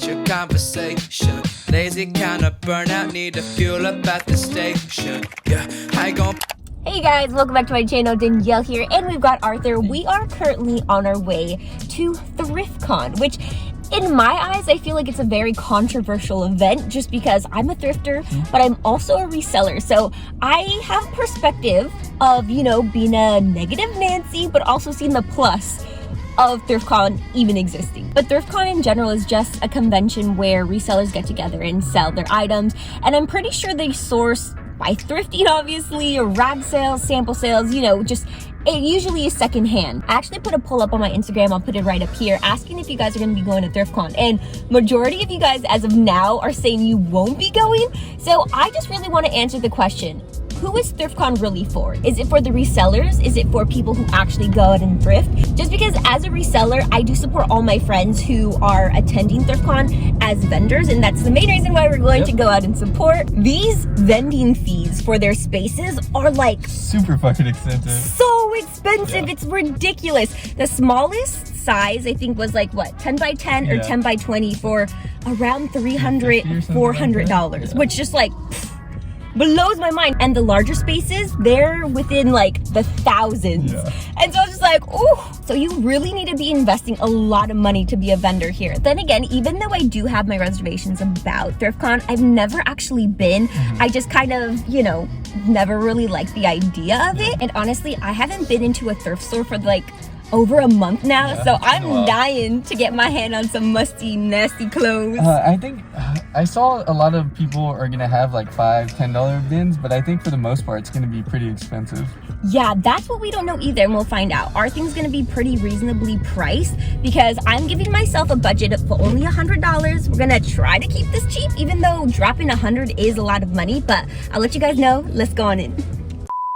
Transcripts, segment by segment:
want your conversation. Lazy kinda burnout, need to fuel up at the station. Yeah, I gon' Hey guys, welcome back to my channel. Danielle here, and we've got Arthur. We are currently on our way to Thriftcon, which in my eyes, I feel like it's a very controversial event just because I'm a thrifter, but I'm also a reseller. So I have perspective of, you know, being a negative Nancy, but also seeing the plus of Thriftcon even existing. But Thriftcon in general is just a convention where resellers get together and sell their items. And I'm pretty sure they source by thrifting, obviously, or rag sales, sample sales, you know, just it usually is secondhand. I actually put a poll up on my Instagram, I'll put it right up here, asking if you guys are gonna be going to Thriftcon. And majority of you guys as of now are saying you won't be going. So I just really wanna answer the question, who is Thriftcon really for? Is it for the resellers? Is it for people who actually go out and thrift? Just because as a reseller, I do support all my friends who are attending Thriftcon as vendors, and that's the main reason why we're going to go out and support. These vending fees for their spaces are like super fucking expensive. So expensive, it's ridiculous. The smallest size I think was like what, 10 by 10 or 10 by 20 for around $300, $400, which just like blows my mind. And the larger spaces, they're within like the thousands. And so I was just like, oh, so you really need to be investing a lot of money to be a vendor here. Then again, even though I do have my reservations about Thriftcon, I've never actually been. I just kind of, you know, never really liked the idea of it. And honestly, I haven't been into a thrift store for like over a month now, so I'm dying to get my hand on some musty, nasty clothes. I think I saw a lot of people are gonna have like $5-10 bins, but I think for the most part it's gonna be pretty expensive. Yeah, that's what we don't know either, and we'll find out. Our thing's gonna be pretty reasonably priced because I'm giving myself a budget of only $100. We're gonna try to keep this cheap, even though dropping 100 is a lot of money, but I'll let you guys know. Let's go on in.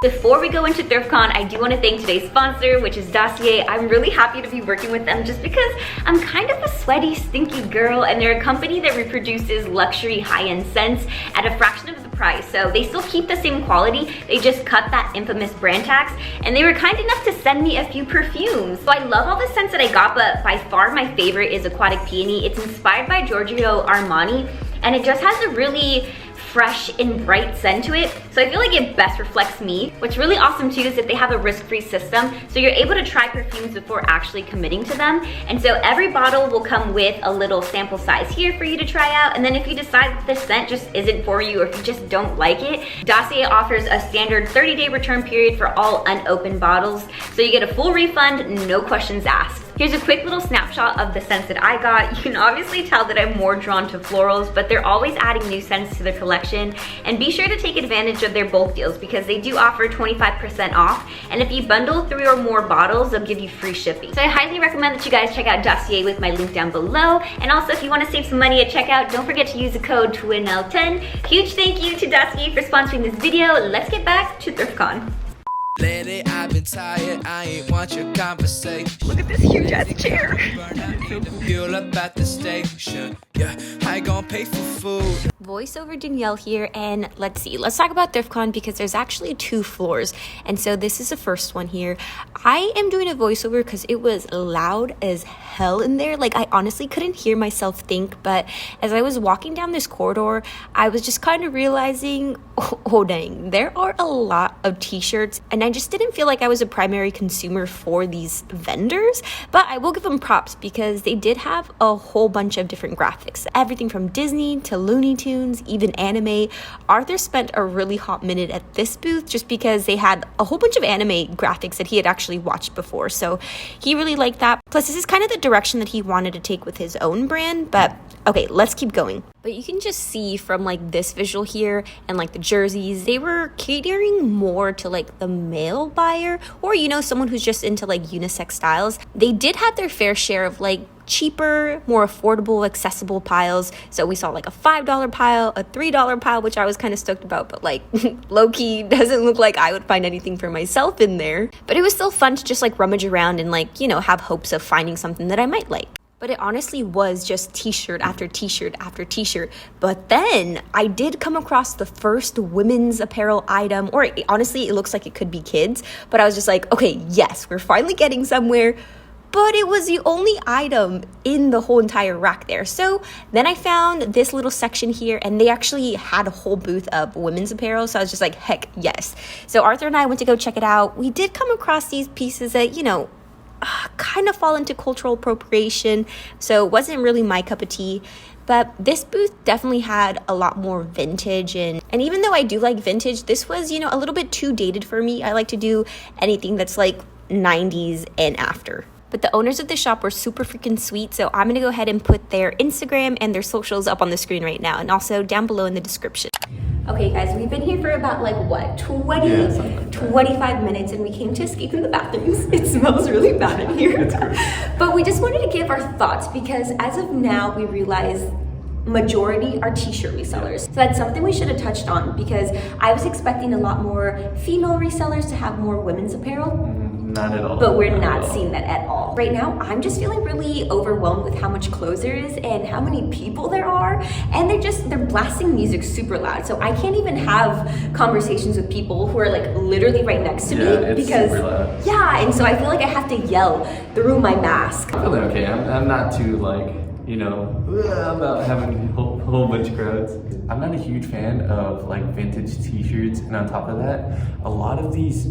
Before we go into Thriftcon, I do want to thank today's sponsor, which is Dossier. I'm really happy to be working with them just because I'm kind of a sweaty, stinky girl, and they're a company that reproduces luxury high-end scents at a fraction of the price. So they still keep the same quality, they just cut that infamous brand tax, and they were kind enough to send me a few perfumes. So I love all the scents that I got, but by far my favorite is Aquatic Peony. It's inspired by Giorgio Armani, and it just has a really fresh and bright scent to it, so I feel like it best reflects me. What's really awesome too is that they have a risk-free system, so you're able to try perfumes before actually committing to them. And so every bottle will come with a little sample size here for you to try out, and then if you decide that the scent just isn't for you or if you just don't like it, Dossier offers a standard 30-day return period for all unopened bottles, so you get a full refund, no questions asked. Here's a quick little snapshot of the scents that I got. You can obviously tell that I'm more drawn to florals, but they're always adding new scents to their collection. And be sure to take advantage of their bulk deals because they do offer 25% off. And if you bundle 3 or more bottles, they'll give you free shipping. So I highly recommend that you guys check out Dossier with my link down below. And also if you want to save some money at checkout, don't forget to use the code TWINL10. Huge thank you to Dossier for sponsoring this video. Let's get back to Thriftcon. Lately I've been tired, I ain't want your conversation. Look at this huge ass chair. Fuel up at the station. Yeah, I gon' pay for food. Voiceover Danielle here, and let's talk about Thriftcon because there's actually 2 floors, and so this is the first one here. I am doing a voiceover because it was loud as hell in there. Like I honestly couldn't hear myself think, but as I was walking down this corridor, I was just kind of realizing, oh dang, there are a lot of t-shirts, and I just didn't feel like I was a primary consumer for these vendors. But I will give them props because they did have a whole bunch of different graphics, everything from Disney to Looney Tunes, even anime. Arthur spent a really hot minute at this booth just because they had a whole bunch of anime graphics that he had actually watched before, so he really liked that. Plus this is kind of the direction that he wanted to take with his own brand. But okay, let's keep going. But you can just see from like this visual here and like the jerseys, they were catering more to like the male buyer, or you know, someone who's just into like unisex styles. They did have their fair share of like cheaper, more affordable, accessible piles. So we saw like a $5 pile, a $3 pile, which I was kind of stoked about, but like low-key doesn't look like I would find anything for myself in there. But it was still fun to just like rummage around and like, you know, have hopes of finding something that I might like. But it honestly was just t-shirt after t-shirt after t-shirt. But then I did come across the first women's apparel item, or honestly, it looks like it could be kids. But I was just like, okay, yes, we're finally getting somewhere. but it was the only item in the whole entire rack there. So then I found this little section here, and they actually had a whole booth of women's apparel. So I was just like, heck yes. So Arthur and I went to go check it out. We did come across these pieces that, you know, kind of fall into cultural appropriation. So it wasn't really my cup of tea. But this booth definitely had a lot more vintage, and even though I do like vintage, this was, you know, a little bit too dated for me. I like to do anything that's like 90s and after. But the owners of the shop were super freaking sweet, so I'm gonna go ahead and put their Instagram and their socials up on the screen right now, and also down below in the description. Okay guys, we've been here for about like what, 25 minutes, and we came to escape in the bathrooms. It smells really bad in here. But we just wanted to give our thoughts, because as of now we realize majority are t-shirt resellers. So that's something we should have touched on, because I was expecting a lot more female resellers to have more women's apparel. Not at all. But we're not seeing that at all. Right now, I'm just feeling really overwhelmed with how much clothes there is and how many people there are. And they're blasting music super loud. So I can't even have conversations with people who are like literally right next to me, because super loud. Yeah, and so I feel like I have to yell through my mask. I feel okay. I'm not too like, you know, about having a whole bunch of crowds. I'm not a huge fan of like vintage t-shirts, and on top of that, a lot of these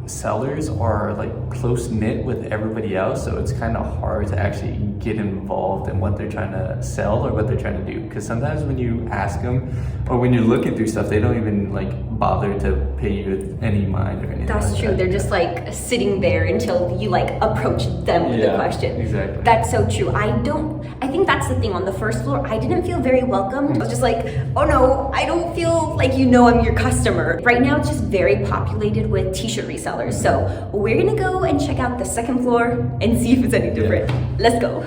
sellers are like close knit with everybody else, so it's kind of hard to actually get involved in what they're trying to sell or what they're trying to do, because sometimes when you ask them or when you're looking through stuff, they don't even like bother to pay you any mind or anything. That's like true. They're just like sitting there until you like approach them with the question. Exactly. That's so true. I think that's the thing. On the first floor, I didn't feel very welcome. I was just like, oh no, I don't feel like, you know, I'm your customer. Right now it's just very populated with t-shirt resellers. So we're gonna go and check out the second floor and see if it's any different. Let's go.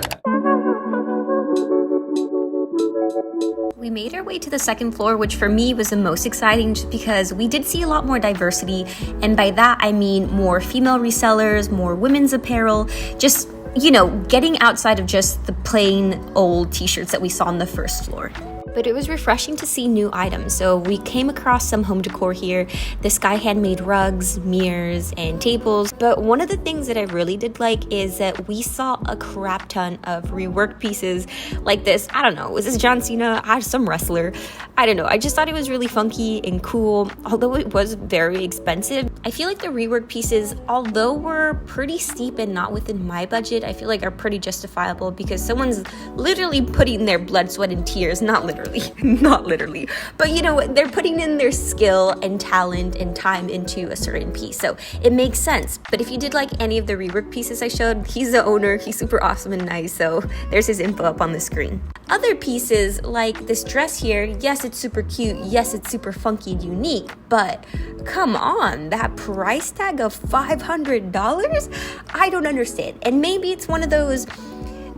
We made our way to the second floor, which for me was the most exciting, just because we did see a lot more diversity. And by that, I mean more female resellers, more women's apparel, just, you know, getting outside of just the plain old t-shirts that we saw on the first floor. But it was refreshing to see new items. So we came across some home decor here. The Sky handmade rugs, mirrors, and tables. But one of the things that I really did like is that we saw a crap ton of reworked pieces like this. I don't know, was this John Cena? Some wrestler? I don't know. I just thought it was really funky and cool, although it was very expensive. I feel like the rework pieces, although were pretty steep and not within my budget, I feel like are pretty justifiable, because someone's literally putting their blood, sweat, and tears, not literally, but you know, they're putting in their skill and talent and time into a certain piece, so it makes sense. But if you did like any of the rework pieces I showed, he's the owner, he's super awesome and nice, so there's his info up on the screen. Other pieces like this dress here, yes, it's super cute, yes, it's super funky and unique, but come on, that price tag of $500? I don't understand. And maybe it's one of those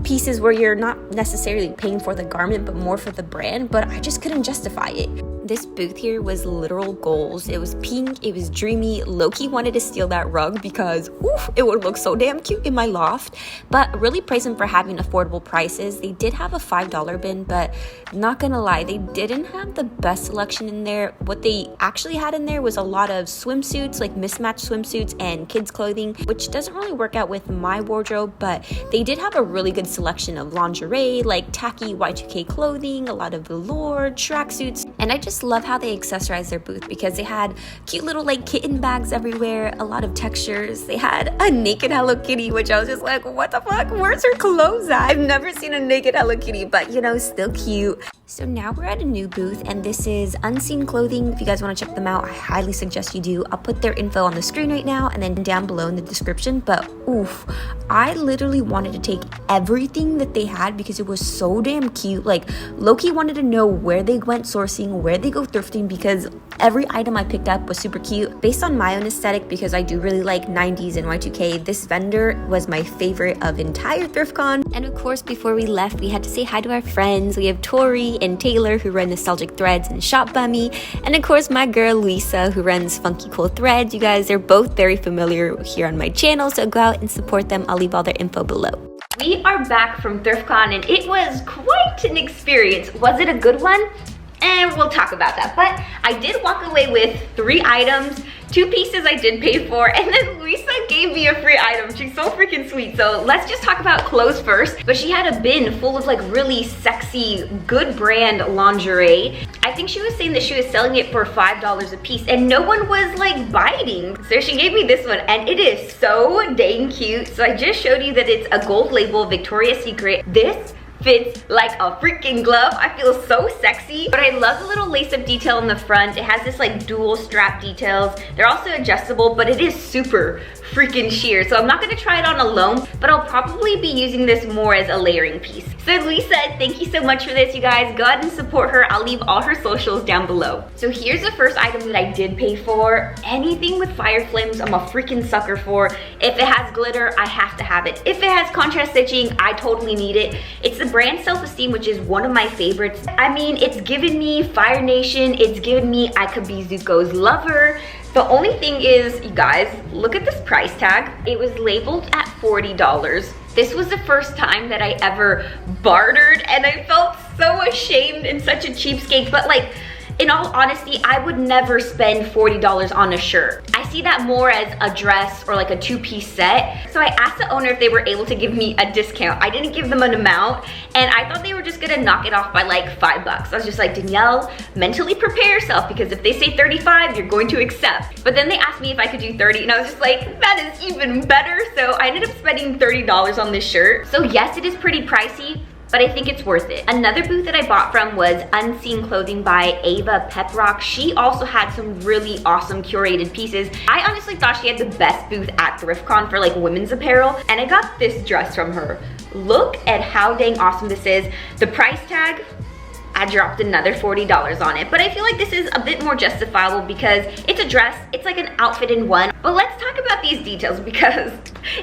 pieces where you're not necessarily paying for the garment but more for the brand, but I just couldn't justify it. This booth here was literal goals. It was pink, it was dreamy. Low-key wanted to steal that rug because it would look so damn cute in my loft. But really praise them for having affordable prices. They did have a $5 bin, but not gonna lie, they didn't have the best selection in there. What they actually had in there was a lot of swimsuits, like mismatched swimsuits and kids clothing, which doesn't really work out with my wardrobe, but they did have a really good selection of lingerie, like tacky Y2K clothing, a lot of velour, tracksuits, and I just love how they accessorize their booth, because they had cute little like kitten bags everywhere, a lot of textures. They had a naked Hello Kitty, which I was just like, what the fuck, where's her clothes at? I've never seen a naked Hello Kitty, but you know, still cute. So now we're at a new booth, and this is Unseen Clothing. If you guys want to check them out, I highly suggest you do. I'll put their info on the screen right now and then down below in the description. But oof, I literally wanted to take everything that they had because it was so damn cute. Like, low-key wanted to know where they went sourcing, where they go thrifting, because every item I picked up was super cute. Based on my own aesthetic, because I do really like 90s and Y2K, this vendor was my favorite of entire Thriftcon. And of course, before we left, we had to say hi to our friends. We have Tori and Taylor, who run Nostalgic Threadz and Shop Bummy, and of course my girl Luisa, who runs Funky Cool Threadz. You guys are both very familiar here on my channel, so go out and support them. I'll leave all their info below. We are back from Thriftcon, and it was quite an experience. Was it a good one? And we'll talk about that. But I did walk away with 3 items, 2 pieces I did pay for, and then Luisa gave gave me a free item. She's so freaking sweet. So let's just talk about clothes first. But she had a bin full of like really sexy, good brand lingerie. I think she was saying that she was selling it for $5 a piece and no one was like biting. So she gave me this one and it is so dang cute. So I just showed you that it's a gold label Victoria's Secret. This fits like a freaking glove. I feel so sexy. But I love the little lace-up detail in the front. It has this like dual strap details. They're also adjustable, but it is super freaking sheer. So I'm not gonna try it on alone, but I'll probably be using this more as a layering piece. So Lisa, thank you so much for this, you guys. Go ahead and support her. I'll leave all her socials down below. So here's the first item that I did pay for. Anything with fire flames, I'm a freaking sucker for. If it has glitter, I have to have it. If it has contrast stitching, I totally need it. It's the brand Self-Esteem, which is one of my favorites. I mean, it's given me Fire Nation. It's given me I Could Be Zuko's lover. The only thing is, you guys, look at this price tag. It was labeled at $40. This was the first time that I ever bartered and I felt so ashamed and such a cheapskate, but like, in all honesty, I would never spend $40 on a shirt. I see that more as a dress or like a two-piece set. So I asked the owner if they were able to give me a discount. I didn't give them an amount and I thought they were just gonna knock it off by like $5. I was just like, Danielle, mentally prepare yourself because if they say 35, you're going to accept. But then they asked me if I could do 30 and I was just like, that is even better. So I ended up spending $30 on this shirt. So yes, it is pretty pricey, but I think it's worth it. Another booth that I bought from was Unseen Clothing by Ava Peprock. She also had some really awesome curated pieces. I honestly thought she had the best booth at Thriftcon for like women's apparel, and I got this dress from her. Look at how dang awesome this is. The price tag, I dropped another $40 on it, but I feel like this is a bit more justifiable because it's a dress, it's like an outfit in one. But let's talk about these details because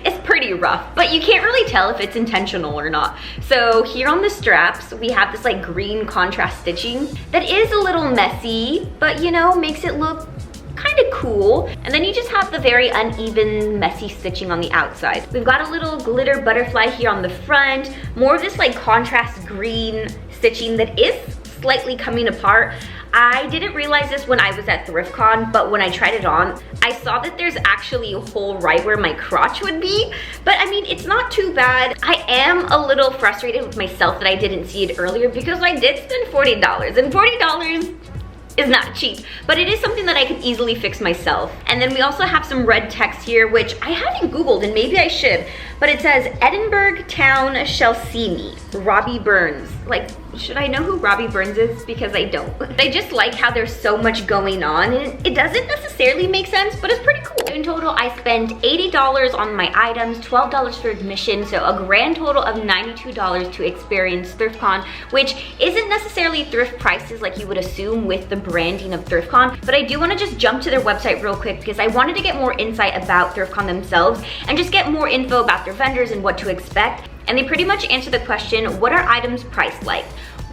it's pretty rough, but you can't really tell if it's intentional or not. So here on the straps, we have this like green contrast stitching that is a little messy, but you know, makes it look kind of cool. And then you just have the very uneven, messy stitching on the outside. We've got a little glitter butterfly here on the front, more of this like contrast green stitching that is slightly coming apart. I didn't realize this when I was at Thriftcon, but when I tried it on, I saw that there's actually a hole right where my crotch would be. But I mean, it's not too bad. I am a little frustrated with myself that I didn't see it earlier because I did spend $40, and $40 is not cheap, but it is something that I could easily fix myself. And then we also have some red text here, which I haven't Googled and maybe I should, but it says, Edinburgh town shall see me, Robbie Burns. Like, should I know who Robbie Burns is? Because I don't. I just like how there's so much going on and it doesn't necessarily make sense, but it's pretty cool. In total, I spent $80 on my items, $12 for admission, so a grand total of $92 to experience Thriftcon, which isn't necessarily thrift prices like you would assume with the branding of Thriftcon, but I do want to just jump to their website real quick because I wanted to get more insight about Thriftcon themselves and just get more info about their vendors and what to expect. And they pretty much answer the question, what are items priced like?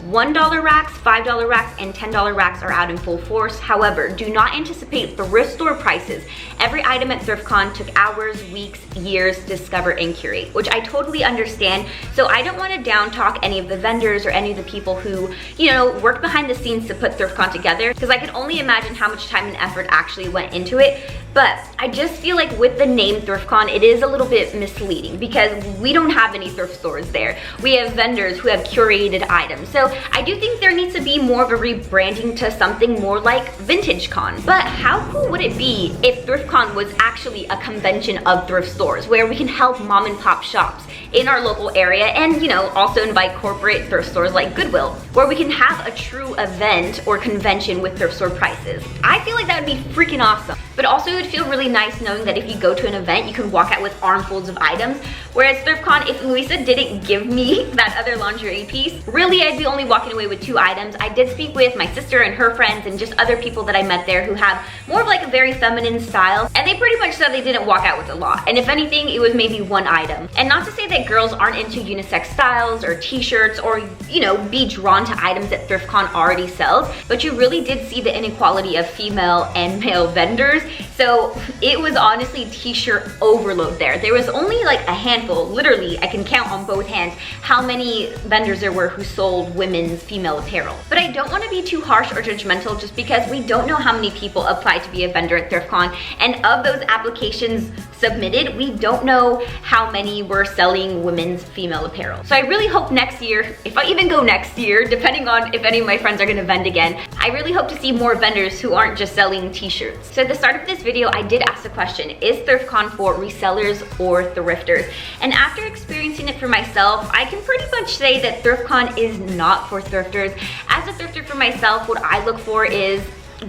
$1 racks, $5 racks, and $10 racks are out in full force. However, do not anticipate thrift store prices. Every item at Thriftcon took hours, weeks, years to discover and curate, which I totally understand. So I don't want to down talk any of the vendors or any of the people who, you know, work behind the scenes to put Thriftcon together, because I can only imagine how much time and effort actually went into it. But I just feel like with the name Thriftcon, it is a little bit misleading because we don't have any thrift stores there. We have vendors who have curated items. So I do think there needs to be more of a rebranding to something more like Vintage Con. But how cool would it be if Thriftcon was actually a convention of thrift stores where we can help mom and pop shops in our local area and, you know, also invite corporate thrift stores like Goodwill, where we can have a true event or convention with thrift store prices. I feel like that would be freaking awesome. But also it would feel really nice knowing that if you go to an event, you can walk out with armfuls of items. Whereas Thriftcon, if Luisa didn't give me that other lingerie piece, really I'd be only walking away with 2 items. I did speak with my sister and her friends and just other people that I met there who have more of like a very feminine style. And they pretty much said they didn't walk out with a lot. And if anything, it was maybe 1 item. And not to say that girls aren't into unisex styles or t-shirts or, you know, be drawn to items that Thriftcon already sells, but you really did see the inequality of female and male vendors. So it was honestly t-shirt overload there. There was only like a handful, literally I can count on both hands how many vendors there were who sold women's female apparel. But I don't want to be too harsh or judgmental just because we don't know how many people applied to be a vendor at Thriftcon, and of those applications submitted, we don't know how many were selling women's female apparel. So I really hope next year, if I even go next year, depending on if any of my friends are gonna vend again, I really hope to see more vendors who aren't just selling t-shirts. So at the start of this video, I did ask the question, is Thriftcon for resellers or thrifters? And after experiencing it for myself, I can pretty much say that Thriftcon is not for thrifters. As a thrifter for myself, what I look for is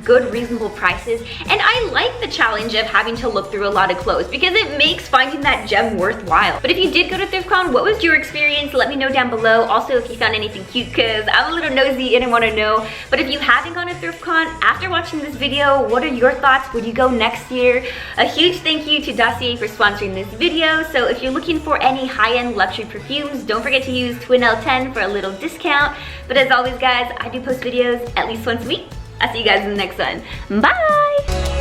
good reasonable prices, and I like the challenge of having to look through a lot of clothes because it makes finding that gem worthwhile. But if you did go to Thriftcon, what was your experience? Let me know down below. Also, if you found anything cute, because I'm a little nosy and I want to know. But if you haven't gone to Thriftcon, after watching this video, what are your thoughts? Would you go next year? A huge thank you to Dossier for sponsoring this video. So if you're looking for any high-end luxury perfumes, don't forget to use TwinL10 for a little discount. But as always guys, I do post videos at least once a week. I'll see you guys in the next one. Bye!